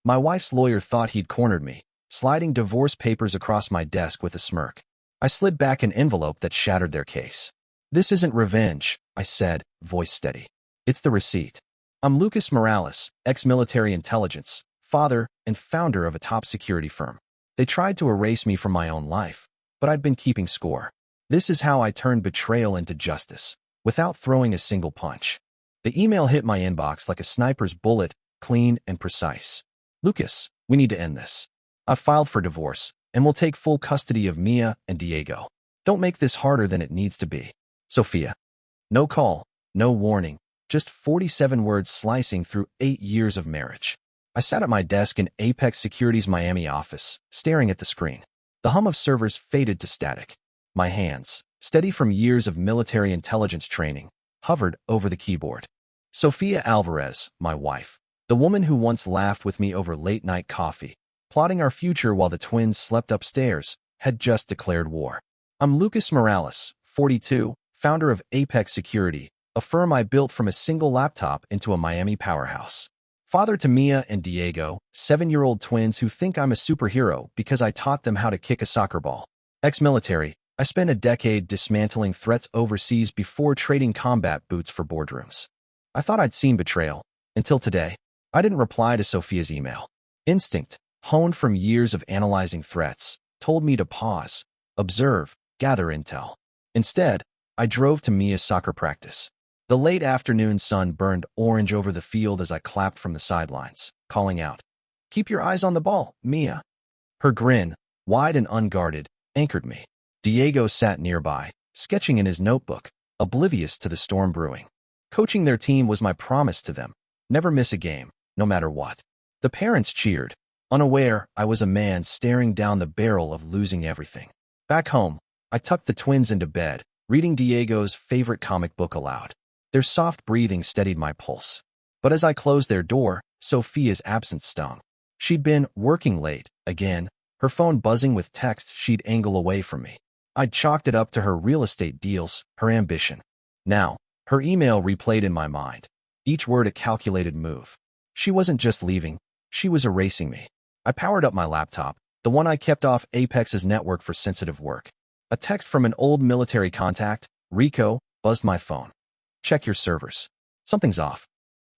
My wife's lawyer thought he'd cornered me, sliding divorce papers across my desk with a smirk. I slid back an envelope that shattered their case. "This isn't revenge," I said, voice steady. "It's the receipt. I'm Lucas Morales, ex-military intelligence, father, and founder of a top security firm. They tried to erase me from my own life, but I'd been keeping score. This is how I turned betrayal into justice, without throwing a single punch." The email hit my inbox like a sniper's bullet, clean and precise. "Lucas, we need to end this. I've filed for divorce, and we'll take full custody of Mia and Diego. Don't make this harder than it needs to be. Sophia." No call, no warning, just 47 words slicing through 8 years of marriage. I sat at my desk in Apex Security's Miami office, staring at the screen. The hum of servers faded to static. My hands, steady from years of military intelligence training, hovered over the keyboard. Sofia Alvarez, my wife, the woman who once laughed with me over late-night coffee, plotting our future while the twins slept upstairs, had just declared war. I'm Lucas Morales, 42, founder of Apex Security, a firm I built from a single laptop into a Miami powerhouse. Father to Mia and Diego, 7-year-old twins who think I'm a superhero because I taught them how to kick a soccer ball. Ex-military, I spent a decade dismantling threats overseas before trading combat boots for boardrooms. I thought I'd seen betrayal, until today. I didn't reply to Sophia's email. Instinct, honed from years of analyzing threats, told me to pause, observe, gather intel. Instead, I drove to Mia's soccer practice. The late afternoon sun burned orange over the field as I clapped from the sidelines, calling out, "Keep your eyes on the ball, Mia." Her grin, wide and unguarded, anchored me. Diego sat nearby, sketching in his notebook, oblivious to the storm brewing. Coaching their team was my promise to them. Never miss a game, no matter what. The parents cheered, unaware I was a man staring down the barrel of losing everything. Back home, I tucked the twins into bed, reading Diego's favorite comic book aloud. Their soft breathing steadied my pulse. But as I closed their door, Sophia's absence stung. She'd been working late, again, her phone buzzing with texts she'd angle away from me. I'd chalked it up to her real estate deals, her ambition. Now, her email replayed in my mind, each word a calculated move. She wasn't just leaving, she was erasing me. I powered up my laptop, the one I kept off Apex's network for sensitive work. A text from an old military contact, Rico, buzzed my phone. "Check your servers. Something's off."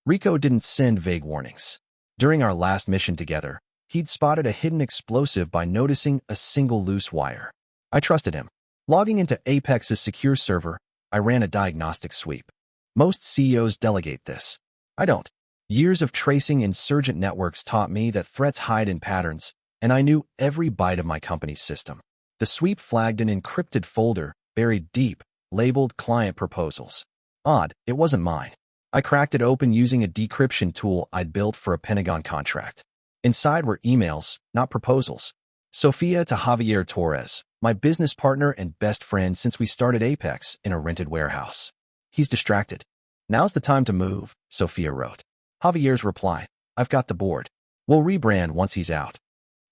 Rico didn't send vague warnings. During our last mission together, he'd spotted a hidden explosive by noticing a single loose wire. I trusted him. Logging into Apex's secure server, I ran a diagnostic sweep. Most CEOs delegate this. I don't. Years of tracing insurgent networks taught me that threats hide in patterns, and I knew every byte of my company's system. The sweep flagged an encrypted folder, buried deep, labeled client proposals. Odd, it wasn't mine. I cracked it open using a decryption tool I'd built for a Pentagon contract. Inside were emails, not proposals. Sofia to Javier Torres, my business partner and best friend since we started Apex in a rented warehouse. "He's distracted. Now's the time to move," Sofia wrote. Javier's reply, "I've got the board. We'll rebrand once he's out."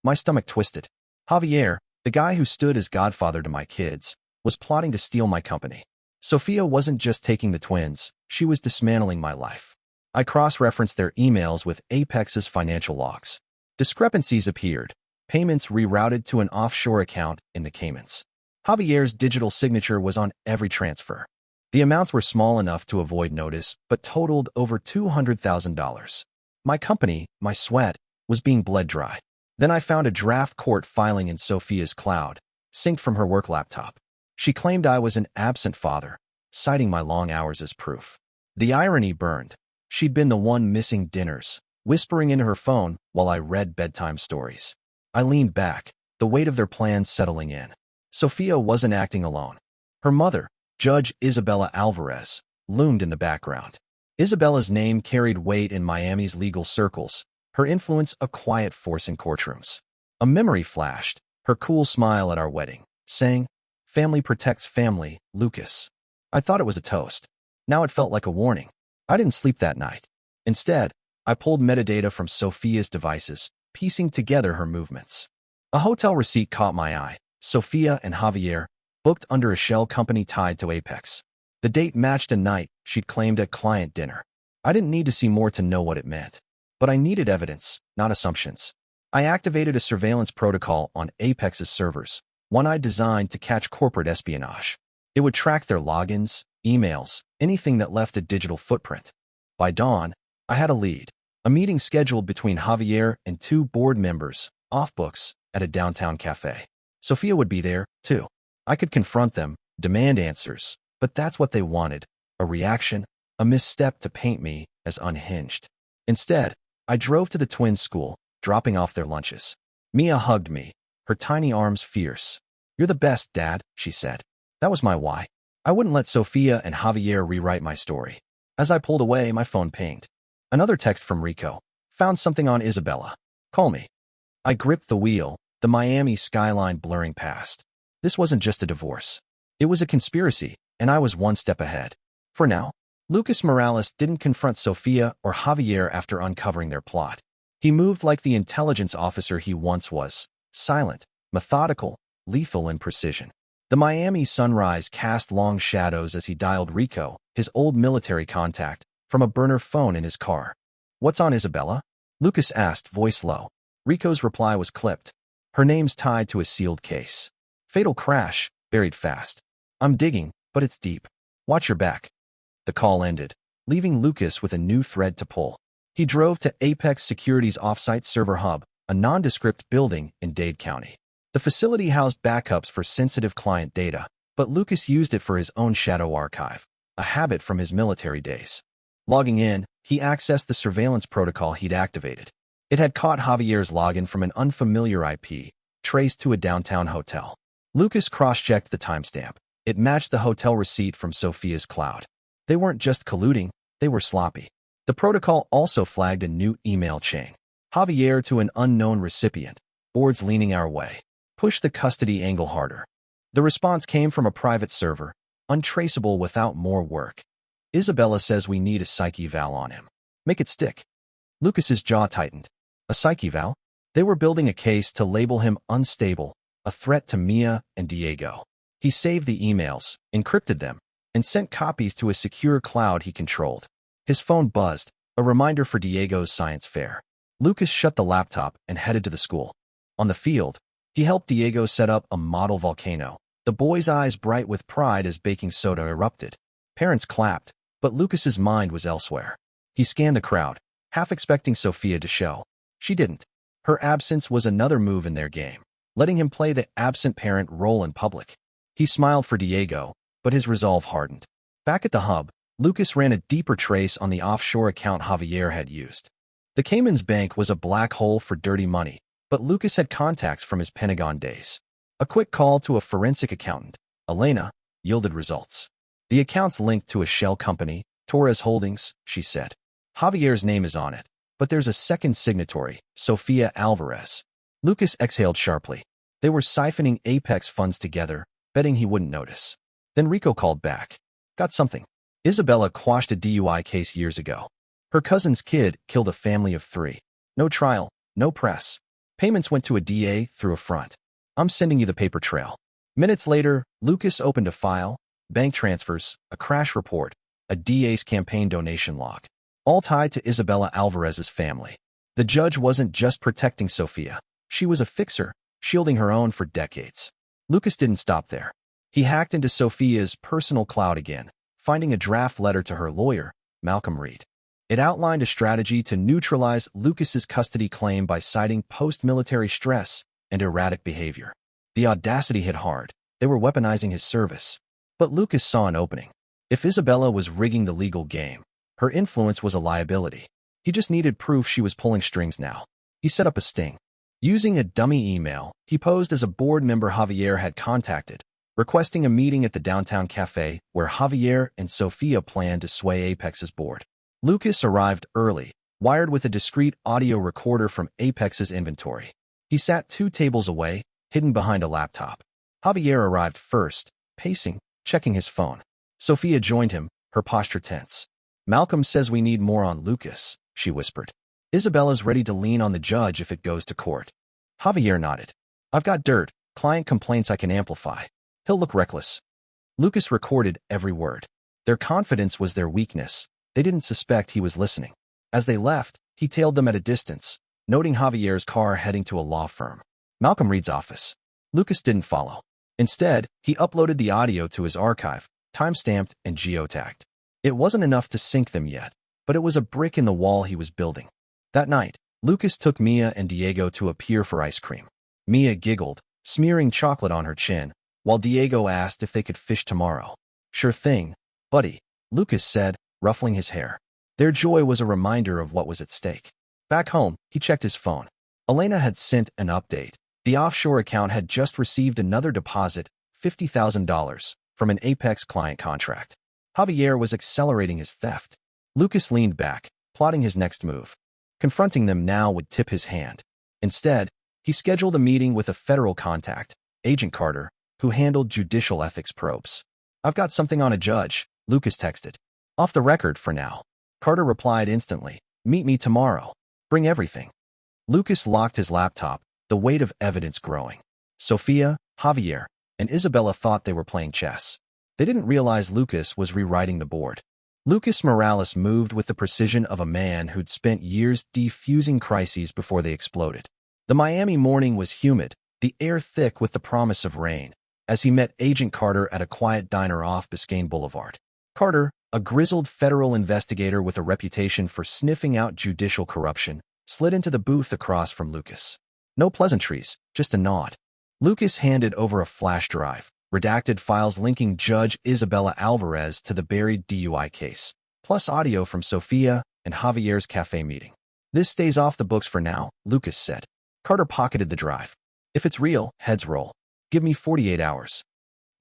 My stomach twisted. Javier, the guy who stood as godfather to my kids, was plotting to steal my company. Sofia wasn't just taking the twins, she was dismantling my life. I cross-referenced their emails with Apex's financial logs. Discrepancies appeared, payments rerouted to an offshore account in the Caymans. Javier's digital signature was on every transfer. The amounts were small enough to avoid notice, but totaled over $200,000. My company, my sweat, was being bled dry. Then I found a draft court filing in Sofia's cloud, synced from her work laptop. She claimed I was an absent father, citing my long hours as proof. The irony burned. She'd been the one missing dinners, whispering into her phone while I read bedtime stories. I leaned back, the weight of their plans settling in. Sofia wasn't acting alone. Her mother, Judge Isabella Alvarez, loomed in the background. Isabella's name carried weight in Miami's legal circles, her influence a quiet force in courtrooms. A memory flashed, her cool smile at our wedding, saying, "Family protects family, Lucas." I thought it was a toast. Now it felt like a warning. I didn't sleep that night. Instead, I pulled metadata from Sofia's devices, piecing together her movements. A hotel receipt caught my eye. Sofia and Javier, booked under a shell company tied to Apex. The date matched a night she'd claimed at client dinner. I didn't need to see more to know what it meant. But I needed evidence, not assumptions. I activated a surveillance protocol on Apex's servers, one I designed to catch corporate espionage. It would track their logins, emails, anything that left a digital footprint. By dawn, I had a lead. A meeting scheduled between Javier and 2 board members, off books, at a downtown cafe. Sophia would be there, too. I could confront them, demand answers, but that's what they wanted, a reaction, a misstep to paint me as unhinged. Instead, I drove to the twins' school, dropping off their lunches. Mia hugged me, her tiny arms fierce. "You're the best, Dad," she said. That was my why. I wouldn't let Sophia and Javier rewrite my story. As I pulled away, my phone pinged. Another text from Rico. "Found something on Isabella. Call me." I gripped the wheel, the Miami skyline blurring past. This wasn't just a divorce. It was a conspiracy, and I was one step ahead. For now, Lucas Morales didn't confront Sophia or Javier after uncovering their plot. He moved like the intelligence officer he once was, silent, methodical, lethal in precision. The Miami sunrise cast long shadows as he dialed Rico, his old military contact, from a burner phone in his car. "What's on Isabella?" Lucas asked, voice low. Rico's reply was clipped. "Her name's tied to a sealed case. Fatal crash, buried fast. I'm digging, but it's deep. Watch your back." The call ended, leaving Lucas with a new thread to pull. He drove to Apex Security's offsite server hub, a nondescript building in Dade County. The facility housed backups for sensitive client data, but Lucas used it for his own shadow archive, a habit from his military days. Logging in, he accessed the surveillance protocol he'd activated. It had caught Javier's login from an unfamiliar IP, traced to a downtown hotel. Lucas cross-checked the timestamp. It matched the hotel receipt from Sophia's cloud. They weren't just colluding, they were sloppy. The protocol also flagged a new email chain. Javier to an unknown recipient. Boards leaning our way. Push the custody angle harder. The response came from a private server, untraceable without more work. "Isabella says we need a psych eval on him. Make it stick." Lucas's jaw tightened. A psych eval? They were building a case to label him unstable, a threat to Mia and Diego. He saved the emails, encrypted them, and sent copies to a secure cloud he controlled. His phone buzzed, a reminder for Diego's science fair. Lucas shut the laptop and headed to the school. On the field, he helped Diego set up a model volcano, the boy's eyes bright with pride as baking soda erupted. Parents clapped, but Lucas's mind was elsewhere. He scanned the crowd, half expecting Sophia to show. She didn't. Her absence was another move in their game, letting him play the absent parent role in public. He smiled for Diego, but his resolve hardened. Back at the hub, Lucas ran a deeper trace on the offshore account Javier had used. The Cayman's bank was a black hole for dirty money, but Lucas had contacts from his Pentagon days. A quick call to a forensic accountant, Elena, yielded results. The account's linked to a shell company, Torres Holdings, she said. Javier's name is on it, but there's a second signatory, Sofia Alvarez. Lucas exhaled sharply. They were siphoning Apex funds together, betting he wouldn't notice. Then Rico called back. "Got something. Isabella quashed a DUI case years ago. Her cousin's kid killed a family of 3. No trial, no press. Payments went to a DA through a front. I'm sending you the paper trail." Minutes later, Lucas opened a file, bank transfers, a crash report, a DA's campaign donation log, all tied to Isabella Alvarez's family. The judge wasn't just protecting Sophia. She was a fixer, shielding her own for decades. Lucas didn't stop there. He hacked into Sophia's personal cloud again, finding a draft letter to her lawyer, Malcolm Reed. It outlined a strategy to neutralize Lucas's custody claim by citing post-military stress and erratic behavior. The audacity hit hard. They were weaponizing his service. But Lucas saw an opening. If Isabella was rigging the legal game, her influence was a liability. He just needed proof she was pulling strings now. He set up a sting. Using a dummy email, he posed as a board member Javier had contacted, requesting a meeting at the downtown cafe where Javier and Sophia planned to sway Apex's board. Lucas arrived early, wired with a discreet audio recorder from Apex's inventory. He sat 2 tables away, hidden behind a laptop. Javier arrived first, pacing, checking his phone. Sophia joined him, her posture tense. "Malcolm says we need more on Lucas," she whispered. "Isabella's ready to lean on the judge if it goes to court." Javier nodded. "I've got dirt, client complaints I can amplify. He'll look reckless." Lucas recorded every word. Their confidence was their weakness. They didn't suspect he was listening. As they left, He tailed them at a distance, noting Javier's car heading to a law firm. Malcolm Reed's office. Lucas didn't follow. Instead, he uploaded the audio to his archive, time-stamped and geotagged. It wasn't enough to sync them yet, but it was a brick in the wall he was building. That night, Lucas took Mia and Diego to a pier for ice cream. Mia giggled, smearing chocolate on her chin, while Diego asked if they could fish tomorrow. "Sure thing, buddy," Lucas said, ruffling his hair. Their joy was a reminder of what was at stake. Back home, he checked his phone. Elena had sent an update. The offshore account had just received another deposit, $50,000, from an Apex client contract. Javier was accelerating his theft. Lucas leaned back, plotting his next move. Confronting them now would tip his hand. Instead, he scheduled a meeting with a federal contact, Agent Carter, who handled judicial ethics probes. "I've got something on a judge," Lucas texted. "Off the record for now." Carter replied instantly, "Meet me tomorrow. Bring everything." Lucas locked his laptop, the weight of evidence growing. Sofia, Javier, and Isabella thought they were playing chess. They didn't realize Lucas was rewriting the board. Lucas Morales moved with the precision of a man who'd spent years defusing crises before they exploded. The Miami morning was humid, the air thick with the promise of rain, as he met Agent Carter at a quiet diner off Biscayne Boulevard. Carter, a grizzled federal investigator with a reputation for sniffing out judicial corruption, slid into the booth across from Lucas. No pleasantries, just a nod. Lucas handed over a flash drive, redacted files linking Judge Isabella Alvarez to the buried DUI case, plus audio from Sofia and Javier's cafe meeting. "This stays off the books for now," Lucas said. Carter pocketed the drive. "If it's real, heads roll. Give me 48 hours.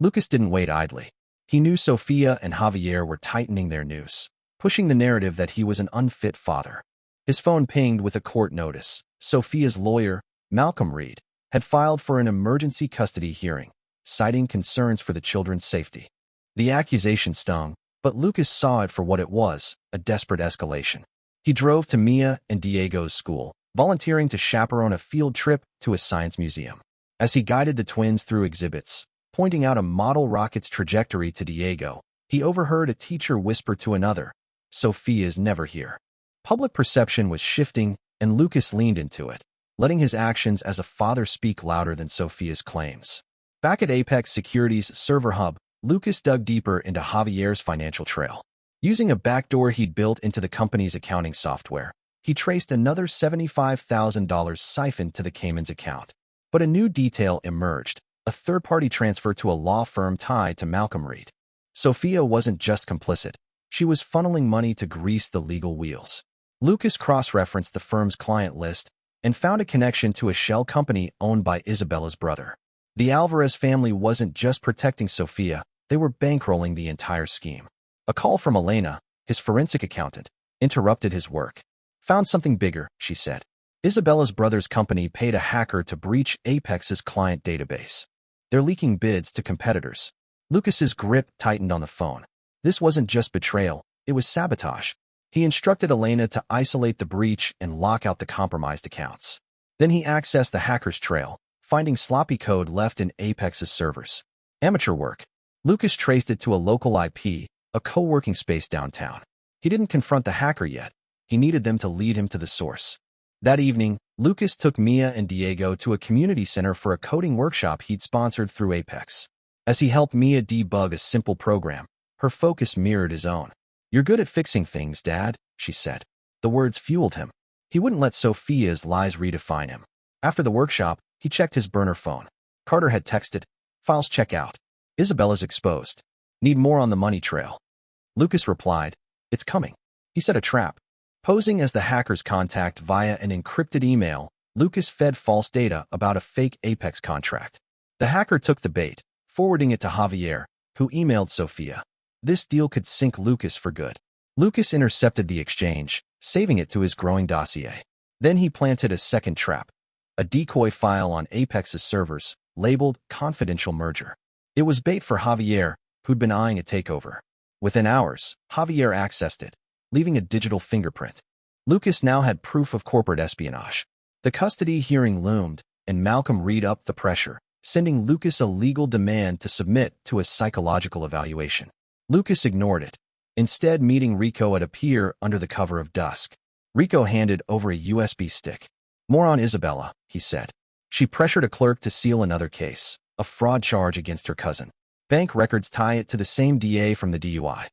Lucas didn't wait idly. He knew Sofia and Javier were tightening their noose, pushing the narrative that he was an unfit father. His phone pinged with a court notice. Sofia's lawyer, Malcolm Reed, had filed for an emergency custody hearing, citing concerns for the children's safety. The accusation stung, but Lucas saw it for what it was, a desperate escalation. He drove to Mia and Diego's school, volunteering to chaperone a field trip to a science museum. As he guided the twins through exhibits, pointing out a model rocket's trajectory to Diego, he overheard a teacher whisper to another, "Sofia's never here." Public perception was shifting, and Lucas leaned into it, letting his actions as a father speak louder than Sofia's claims. Back at Apex Security's server hub, Lucas dug deeper into Javier's financial trail. Using a backdoor he'd built into the company's accounting software, he traced another $75,000 siphoned to the Cayman's account. But a new detail emerged, a third-party transfer to a law firm tied to Malcolm Reed. Sofia wasn't just complicit. She was funneling money to grease the legal wheels. Lucas cross-referenced the firm's client list and found a connection to a shell company owned by Isabella's brother. The Alvarez family wasn't just protecting Sofia, they were bankrolling the entire scheme. A call from Elena, his forensic accountant, interrupted his work. "Found something bigger," she said. Isabella's brother's company paid a hacker to breach Apex's client database. "They're leaking bids to competitors." Lucas's grip tightened on the phone. This wasn't just betrayal, it was sabotage. He instructed Elena to isolate the breach and lock out the compromised accounts. Then he accessed the hacker's trail, finding sloppy code left in Apex's servers. Amateur work. Lucas traced it to a local IP, a co-working space downtown. He didn't confront the hacker yet. He needed them to lead him to the source. That evening, Lucas took Mia and Diego to a community center for a coding workshop he'd sponsored through Apex. As he helped Mia debug a simple program, her focus mirrored his own. "You're good at fixing things, Dad," she said. The words fueled him. He wouldn't let Sofia's lies redefine him. After the workshop, he checked his burner phone. Carter had texted, "Files check out. Isabella's exposed. Need more on the money trail." Lucas replied, "It's coming." He set a trap. Posing as the hacker's contact via an encrypted email, Lucas fed false data about a fake Apex contract. The hacker took the bait, forwarding it to Javier, who emailed Sofia. This deal could sink Lucas for good. Lucas intercepted the exchange, saving it to his growing dossier. Then he planted a second trap, a decoy file on Apex's servers, labeled Confidential Merger. It was bait for Javier, who'd been eyeing a takeover. Within hours, Javier accessed it, leaving a digital fingerprint. Lucas now had proof of corporate espionage. The custody hearing loomed, and Malcolm Reed upped the pressure, sending Lucas a legal demand to submit to a psychological evaluation. Lucas ignored it, instead meeting Rico at a pier under the cover of dusk. Rico handed over a USB stick. More on Isabella, he said. She pressured a clerk to seal another case, a fraud charge against her cousin. Bank records tie it to the same DA from the DUI.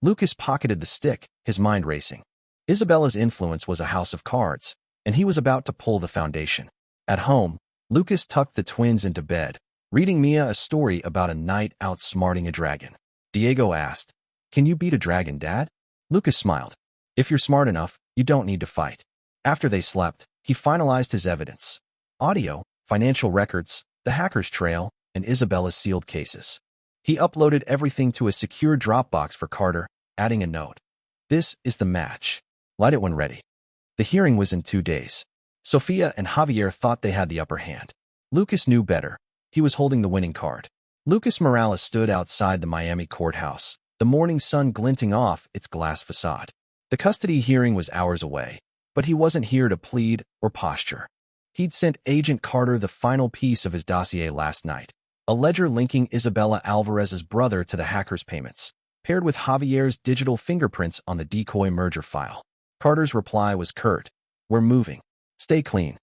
Lucas pocketed the stick, his mind racing. Isabella's influence was a house of cards, and he was about to pull the foundation. At home, Lucas tucked the twins into bed, reading Mia a story about a knight outsmarting a dragon. Diego asked, "Can you beat a dragon, Dad?" Lucas smiled. "If you're smart enough, you don't need to fight." After they slept, he finalized his evidence. Audio, financial records, the hacker's trail, and Isabella's sealed cases. He uploaded everything to a secure Dropbox for Carter, adding a note. "This is the match. Light it when ready." The hearing was in 2 days. Sofia and Javier thought they had the upper hand. Lucas knew better. He was holding the winning card. Lucas Morales stood outside the Miami courthouse, the morning sun glinting off its glass facade. The custody hearing was hours away, but he wasn't here to plead or posture. He'd sent Agent Carter the final piece of his dossier last night, a ledger linking Isabella Alvarez's brother to the hacker's payments, paired with Javier's digital fingerprints on the decoy merger file. Carter's reply was curt. "We're moving. Stay clean."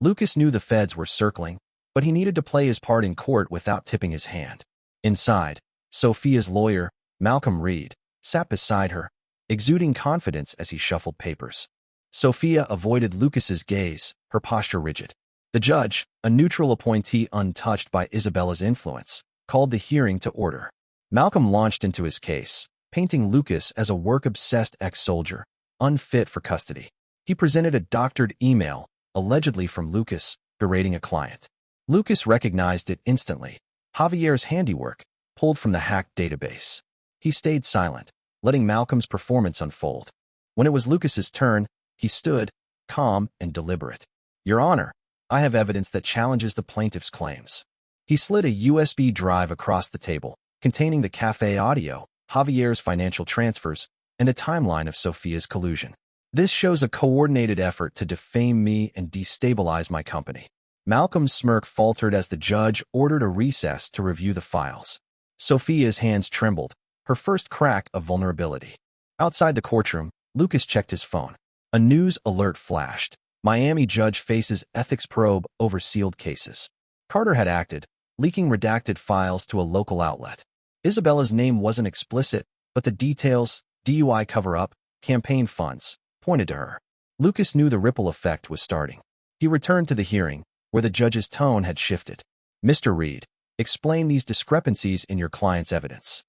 Lucas knew the feds were circling, but he needed to play his part in court without tipping his hand. Inside, Sofia's lawyer, Malcolm Reed, sat beside her, exuding confidence as he shuffled papers. Sofia avoided Lucas's gaze, her posture rigid. The judge, a neutral appointee untouched by Isabella's influence, called the hearing to order. Malcolm launched into his case, painting Lucas as a work-obsessed ex-soldier, unfit for custody. He presented a doctored email, allegedly from Lucas, berating a client. Lucas recognized it instantly. Javier's handiwork, pulled from the hacked database. He stayed silent, letting Malcolm's performance unfold. When it was Lucas's turn, he stood, calm and deliberate. "Your Honor, I have evidence that challenges the plaintiff's claims." He slid a USB drive across the table, containing the cafe audio, Javier's financial transfers, and a timeline of Sofia's collusion. "This shows a coordinated effort to defame me and destabilize my company." Malcolm's smirk faltered as the judge ordered a recess to review the files. Sofia's hands trembled, her first crack of vulnerability. Outside the courtroom, Lucas checked his phone. A news alert flashed. Miami judge faces ethics probe over sealed cases. Carter had acted, leaking redacted files to a local outlet. Isabella's name wasn't explicit, but the details, DUI cover-up, campaign funds, pointed to her. Lucas knew the ripple effect was starting. He returned to the hearing, where the judge's tone had shifted. "Mr. Reed, explain these discrepancies in your client's evidence."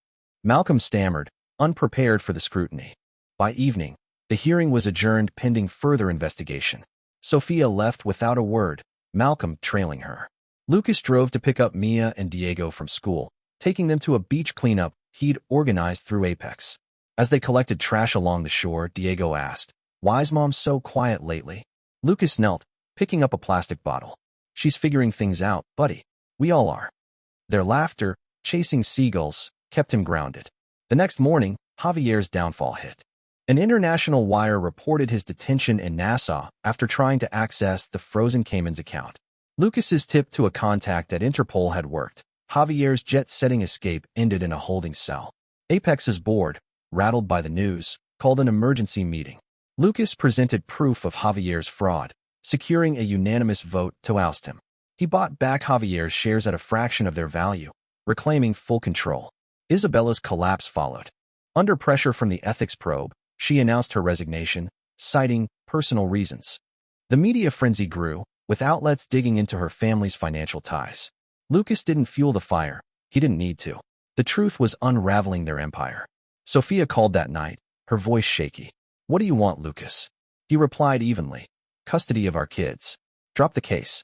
Malcolm stammered, unprepared for the scrutiny. By evening, the hearing was adjourned pending further investigation. Sofia left without a word, Malcolm trailing her. Lucas drove to pick up Mia and Diego from school, taking them to a beach cleanup he'd organized through Apex. As they collected trash along the shore, Diego asked, "Why's Mom so quiet lately?" Lucas knelt, picking up a plastic bottle. "She's figuring things out, buddy. We all are." Their laughter, chasing seagulls, kept him grounded. The next morning, Javier's downfall hit. An international wire reported his detention in Nassau after trying to access the frozen Cayman's account. Lucas's tip to a contact at Interpol had worked. Javier's jet-setting escape ended in a holding cell. Apex's board, rattled by the news, called an emergency meeting. Lucas presented proof of Javier's fraud, securing a unanimous vote to oust him. He bought back Javier's shares at a fraction of their value, reclaiming full control. Isabella's collapse followed. Under pressure from the ethics probe, she announced her resignation, citing personal reasons. The media frenzy grew, with outlets digging into her family's financial ties. Lucas didn't fuel the fire. He didn't need to. The truth was unraveling their empire. Sofia called that night, her voice shaky. "What do you want, Lucas?" He replied evenly, "Custody of our kids. Drop the case."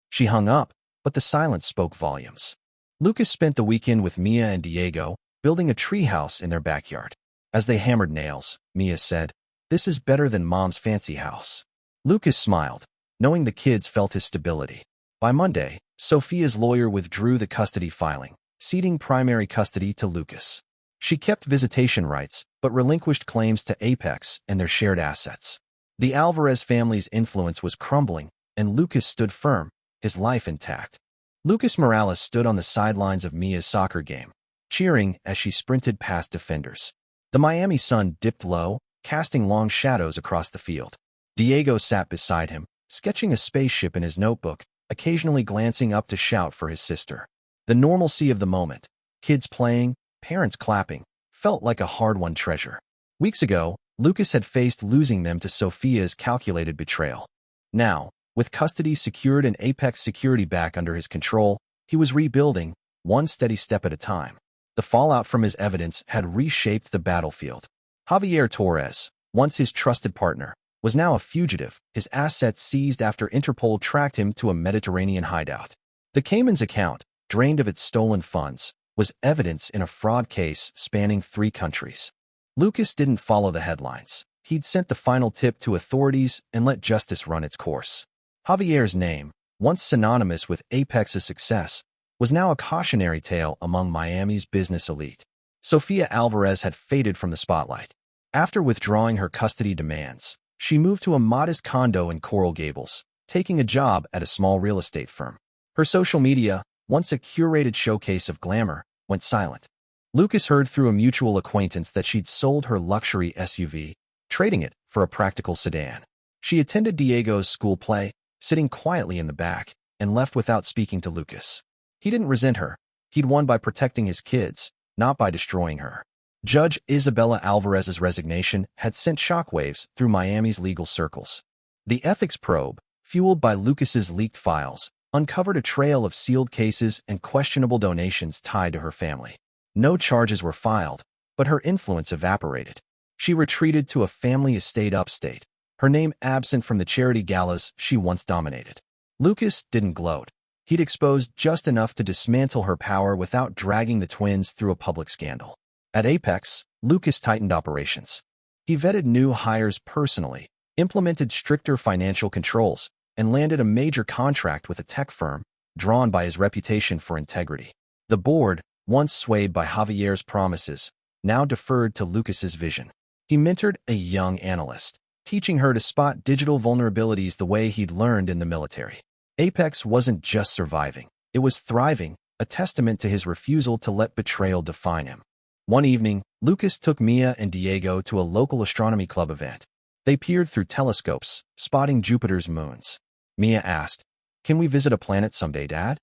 She hung up, but the silence spoke volumes. Lucas spent the weekend with Mia and Diego, building a treehouse in their backyard. As they hammered nails, Mia said, "This is better than Mom's fancy house." Lucas smiled, knowing the kids felt his stability. By Monday, Sofia's lawyer withdrew the custody filing, ceding primary custody to Lucas. She kept visitation rights, but relinquished claims to Apex and their shared assets. The Alvarez family's influence was crumbling, and Lucas stood firm, his life intact. Lucas Morales stood on the sidelines of Mia's soccer game, cheering as she sprinted past defenders. The Miami sun dipped low, casting long shadows across the field. Diego sat beside him, sketching a spaceship in his notebook, occasionally glancing up to shout for his sister. The normalcy of the moment, kids playing, parents clapping, felt like a hard-won treasure. Weeks ago, Lucas had faced losing them to Sophia's calculated betrayal. Now, with custody secured and Apex security back under his control, he was rebuilding, one steady step at a time. The fallout from his evidence had reshaped the battlefield. Javier Torres, once his trusted partner, was now a fugitive, his assets seized after Interpol tracked him to a Mediterranean hideout. The Cayman's account, drained of its stolen funds, was evidence in a fraud case spanning 3 countries. Lucas didn't follow the headlines. He'd sent the final tip to authorities and let justice run its course. Javier's name, once synonymous with Apex's success, was now a cautionary tale among Miami's business elite. Sofia Alvarez had faded from the spotlight. After withdrawing her custody demands, she moved to a modest condo in Coral Gables, taking a job at a small real estate firm. Her social media, once a curated showcase of glamour, went silent. Lucas heard through a mutual acquaintance that she'd sold her luxury SUV, trading it for a practical sedan. She attended Diego's school play, sitting quietly in the back, and left without speaking to Lucas. He didn't resent her. He'd won by protecting his kids, not by destroying her. Judge Isabella Alvarez's resignation had sent shockwaves through Miami's legal circles. The ethics probe, fueled by Lucas's leaked files, uncovered a trail of sealed cases and questionable donations tied to her family. No charges were filed, but her influence evaporated. She retreated to a family estate upstate, her name absent from the charity galas she once dominated. Lucas didn't gloat. He'd exposed just enough to dismantle her power without dragging the twins through a public scandal. At Apex, Lucas tightened operations. He vetted new hires personally, implemented stricter financial controls, and landed a major contract with a tech firm, drawn by his reputation for integrity. The board, once swayed by Javier's promises, now deferred to Lucas's vision. He mentored a young analyst, teaching her to spot digital vulnerabilities the way he'd learned in the military. Apex wasn't just surviving, it was thriving, a testament to his refusal to let betrayal define him. One evening, Lucas took Mia and Diego to a local astronomy club event. They peered through telescopes, spotting Jupiter's moons. Mia asked, "Can we visit a planet someday, Dad?"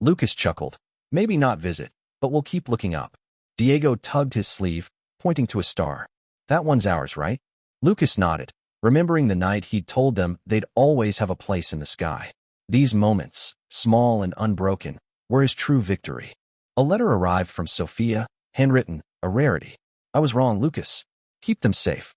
Lucas chuckled, "Maybe not visit, but we'll keep looking up." Diego tugged his sleeve, pointing to a star. "That one's ours, right?" Lucas nodded, remembering the night he'd told them they'd always have a place in the sky. These moments, small and unbroken, were his true victory. A letter arrived from Sophia, handwritten, a rarity. "I was wrong, Lucas. Keep them safe."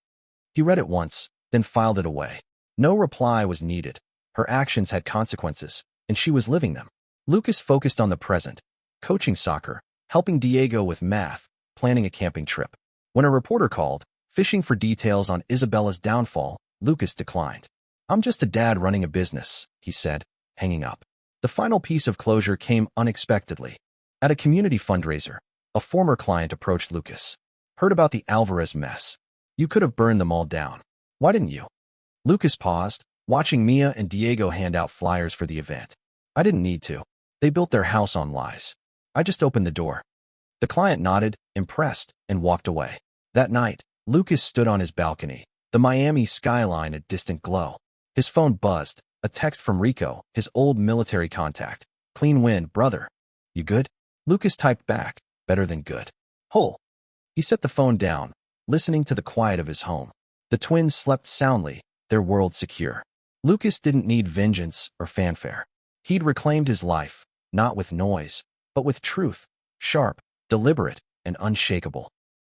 He read it once, then filed it away. No reply was needed. Her actions had consequences, and she was living them. Lucas focused on the present, coaching soccer, helping Diego with math, planning a camping trip. When a reporter called, fishing for details on Isabella's downfall, Lucas declined. "I'm just a dad running a business," he said, hanging up. The final piece of closure came unexpectedly. At a community fundraiser, a former client approached Lucas. "Heard about the Alvarez mess. You could have burned them all down. Why didn't you?" Lucas paused, watching Mia and Diego hand out flyers for the event. "I didn't need to. They built their house on lies. I just opened the door." The client nodded, impressed, and walked away. That night, Lucas stood on his balcony, the Miami skyline a distant glow. His phone buzzed, a text from Rico, his old military contact. "Clean wind, brother. You good?" Lucas typed back, "Better than good. Whole." He set the phone down, listening to the quiet of his home. The twins slept soundly, their world secure. Lucas didn't need vengeance or fanfare. He'd reclaimed his life, not with noise, but with truth, sharp, deliberate, and unshakable.